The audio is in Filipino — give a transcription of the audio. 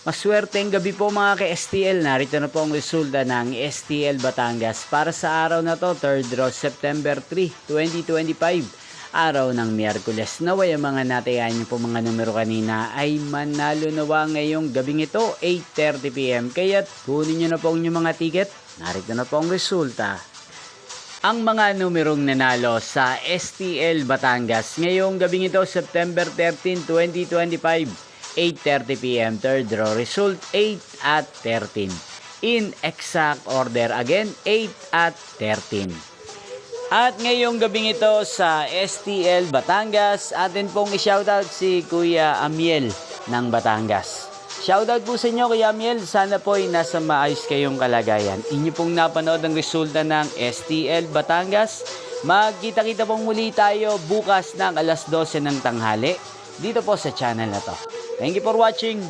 Maswerteng gabi po mga ka-STL. Narito na po ang resulta ng STL Batangas para sa araw na to, 3rd row, September 3, 2025. Araw ng Miyerkules. Naway ang mga natayan niyo po mga numero kanina ay manalo nawa ngayong gabing ito, 8:30 PM. Kaya't kunin niyo na po ang inyong mga ticket. Narito na po ang resulta. Ang mga numerong nanalo sa STL Batangas ngayong gabing ito, September 13, 2025. 8:30 PM, 3rd row, result 8 at 13. In exact order again, 8 at 13. At ngayong gabing ito sa STL Batangas, atin pong i-shoutout si Kuya Amiel ng Batangas. Shoutout po sa inyo Kuya Amiel, sana po ay nasa maayos kayong kalagayan. Inyo pong napanood ang resulta ng STL Batangas. Magkita-kita pong muli tayo bukas ng alas 12 ng tanghali dito po sa channel na to. Thank you for watching.